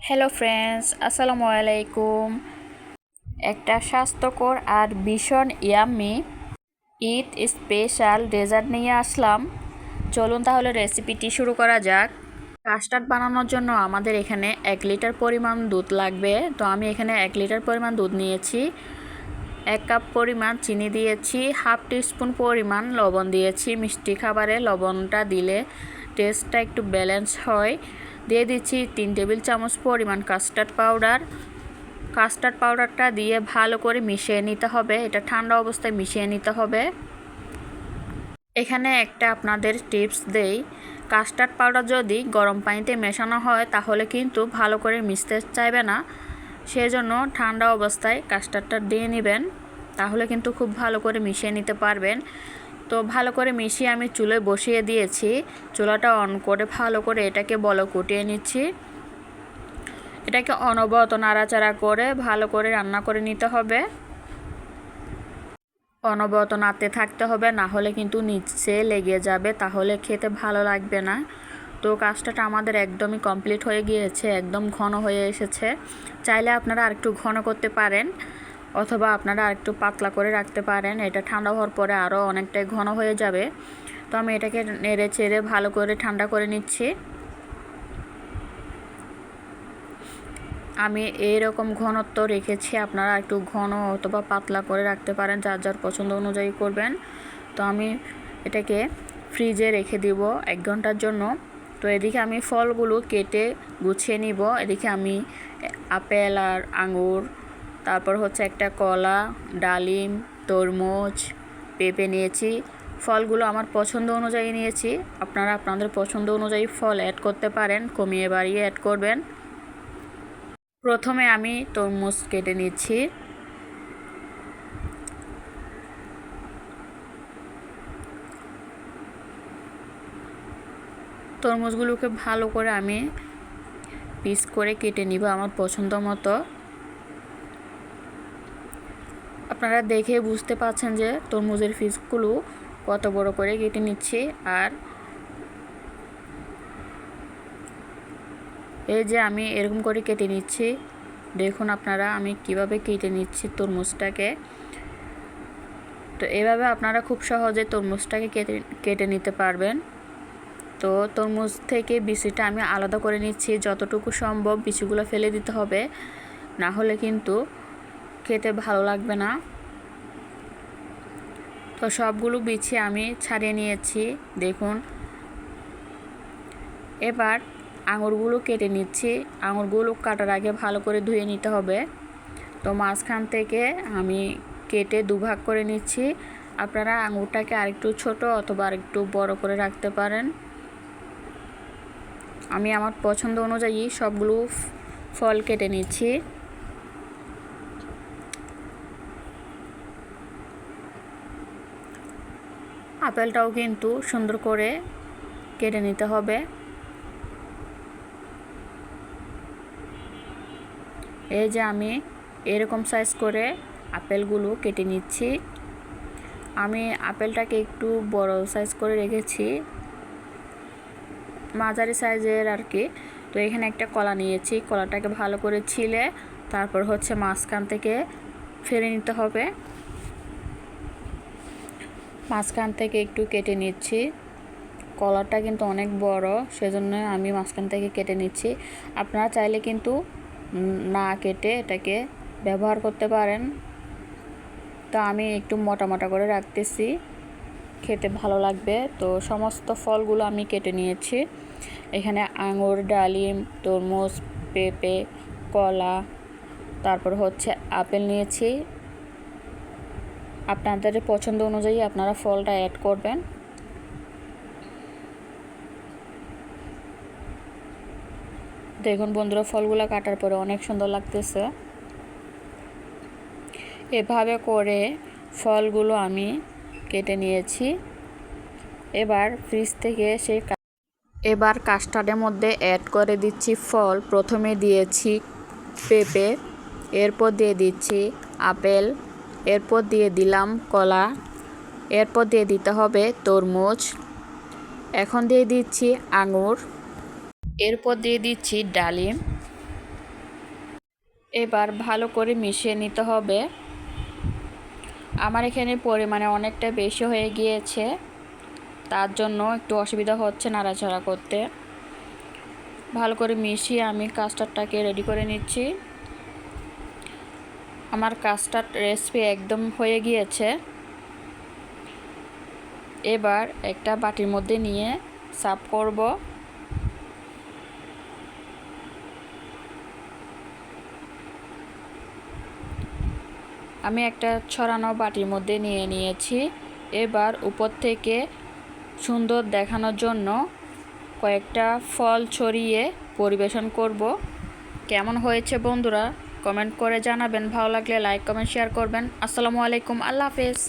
Hello friends, আসসালামু আলাইকুম। একটা স্বাস্থ্যকর আর ভীষণ ইয়াম্মি ঈদ স্পেশাল ডেজার্ট নিয়ে আসলাম। চলুন তাহলে রেসিপিটি শুরু করা যাক। কাস্টার্ড বানানোর জন্য আমাদের এখানে 1 লিটার পরিমাণ দুধ লাগবে। তো আমি এখানে 1 লিটার পরিমাণ দুধ নিয়েছি। 1 কাপ পরিমাণ চিনি দিয়েছি, হাফ টিস্পুন পরিমাণ লবণ দিয়েছি। মিষ্টি খাবারে লবণটা দিলে টেস্টটা একটু ব্যালেন্স হয়। দিয়ে দিচ্ছি 3 টেবিল চামচ পরিমাণ কাস্টার্ড পাউডার। কাস্টার্ড পাউডারটা দিয়ে ভালো করে মিশিয়ে নিতে হবে। এটা ঠান্ডা অবস্থায় মিশিয়ে নিতে হবে। এখানে একটা আপনাদের টিপস দেই, কাস্টার্ড পাউডার যদি গরম পানিতে মেশানো হয় তাহলে কিন্তু ভালো করে মিশতে চাইবে না। সেজন্য ঠান্ডা অবস্থায় কাস্টার্ডটা দিয়ে নেবেন, তাহলে কিন্তু খুব ভালো করে মিশিয়ে নিতে পারবেন। তো ভালো করে মিশিয়ে আমি চুলায় বসিয়ে দিয়েছি। চুলাটা অন করে ভালো করে এটাকে বলক উঠিয়ে নিচ্ছি। এটাকে অনবরত নাড়াচাড়া করে ভালো করে রান্না করে নিতে হবে। অনবরত নাড়তে থাকতে হবে, না হলে কিন্তু নিচে লেগে যাবে, তাহলে খেতে ভালো লাগবে না। তো কাজটা আমাদের একদমই কমপ্লিট হয়ে গিয়েছে, একদম ঘন হয়ে এসেছে। চাইলে আপনারা আরেকটু ঘন করতে পারেন, অথবা আপনারা আরেকটু পাতলা করে রাখতে পারেন। এটা ঠান্ডা হওয়ার পরে আরও অনেকটাই ঘন হয়ে যাবে। তো আমি এটাকে নেড়ে চেড়ে ভালো করে ঠান্ডা করে নিচ্ছি। আমি এইরকম ঘনত্ব রেখেছি, আপনারা একটু ঘন অথবা পাতলা করে রাখতে পারেন, যার যার পছন্দ অনুযায়ী করবেন। তো আমি এটাকে ফ্রিজে রেখে দিব 1 ঘন্টার জন্য। তো এদিকে আমি ফলগুলো কেটে গুছিয়ে নিব। এদিকে আমি আপেল আর আঙুর, তারপর হচ্ছে একটা কলা, ডালিম, তরমুজ, পেঁপে নিয়েছি। ফলগুলো আমার পছন্দ অনুযায়ী নিয়েছি। আপনারা আপনাদের পছন্দ অনুযায়ী ফল অ্যাড করতে পারেন, কমিয়ে বাড়িয়ে অ্যাড করবেন। প্রথমে আমি তরমুজ কেটে নিচ্ছি। তরমুজগুলোকে ভালো করে আমি পিস করে কেটে নিব আমার পছন্দ মতো। আপনারা দেখে বুঝতে পারছেন যে তরমুজের পিসগুলো কত বড় করে কেটে নিচ্ছি। আর এই যে আমি এরকম করে কেটে নিচ্ছি, দেখুন আপনারা আমি কিভাবে কেটে নিচ্ছি তরমুজটাকে। তো এভাবে আপনারা খুব সহজে তরমুজটাকে কেটে নিতে পারবেন। তো তরমুজ থেকে বিচিটা আমি আলাদা করে নিচ্ছি। যতটুকু সম্ভব বিচিগুলো ফেলে দিতে হবে, না হলে কিন্তু খেতে ভালো লাগবে না। তো সবগুলো বিচি আমি ছাড়িয়ে নিয়েছি, দেখুন। এবার আঙুরগুলো কেটে নিচ্ছি। আঙুরগুলো কাটার আগে ভালো করে ধুয়ে নিতে হবে। তো মাঝখান থেকে আমি কেটে দুভাগ করে নিচ্ছি। আপনারা আঙুরটাকে আরেকটু ছোট অথবা আরেকটু বড় করে রাখতে পারেন। আমি আমার পছন্দ অনুযায়ী সবগুলো ফল কেটে নিচ্ছি। আপেলটাও কিন্তু সুন্দর করে কেটে নিতে হবে। এই যে আমি এরকম সাইজ করে আপেলগুলো কেটে নিচ্ছি। আমি আপেলটাকে একটু বড় সাইজ করে রেখেছি, মাঝারি সাইজের আর কি। তো এখানে একটা কলা নিয়েছি, কলাটাকে ভালো করে ছিলে তারপর হচ্ছে মাঝখান থেকে ফেলে নিতে হবে। মাঝখান থেকে একটু কেটে নিচ্ছি। কলাটা কিন্তু অনেক বড়, সেজন্য আমি মাঝখান থেকে কেটে নিচ্ছি। আপনারা চাইলে কিন্তু না কেটে এটাকে ব্যবহার করতে পারেন। তো আমি একটু মোটা মোটা করে রাখতেছি, খেতে ভালো লাগবে। তো সমস্ত ফলগুলো আমি কেটে নিয়েছি। এখানে আঙুর, ডালিম, তরমুজ, পেঁপে, কলা, তারপর হচ্ছে আপেল নিয়েছি। আপনাদের পছন্দ অনুযায়ী আপনারা ফলটা অ্যাড করবেন। দেখুন বন্ধুরা, ফলগুলো কাটার পরে অনেক সুন্দর লাগতেছে। এভাবে করে ফলগুলো আমি কেটে নিয়েছি। এবার ফ্রিজ থেকে এবার কাস্টার্ডের মধ্যে অ্যাড করে দিচ্ছি ফল। প্রথমে দিয়েছি পেঁপে, এরপর দিয়ে দিচ্ছি আপেল, এরপর দিয়ে দিলাম কলা, এরপর দিয়ে দিতে হবে তরমুজ, এখন দিয়ে দিচ্ছি আঙুর, এরপর দিয়ে দিচ্ছি ডালিম, এবার ভালো করে মিশিয়ে নিতে হবে। আমার এখানে পরিমাণে অনেকটা বেশি হয়ে গিয়েছে, তার জন্য একটু অসুবিধা হচ্ছে নাড়াচাড়া করতে। ভালো করে মিশিয়ে আমি কাস্টার্ডটাকে রেডি করে নিচ্ছি। আমার কাস্টার্ড রেসিপি একদম হয়ে গিয়েছে। এবার একটা বাটির মধ্যে নিয়ে সার্ভ করব। আমি একটা ছড়ানো বাটির মধ্যে নিয়ে নিয়েছি। এবার উপর থেকে সুন্দর দেখানোর জন্য কয়েকটা ফল ছড়িয়ে পরিবেশন করব। কেমন হয়েছে বন্ধুরা কমেন্ট করে জানাবেন। ভালো লাগলে লাইক কমেন্ট শেয়ার করবেন। আসসালামু আলাইকুম, আল্লাহ হাফেজ।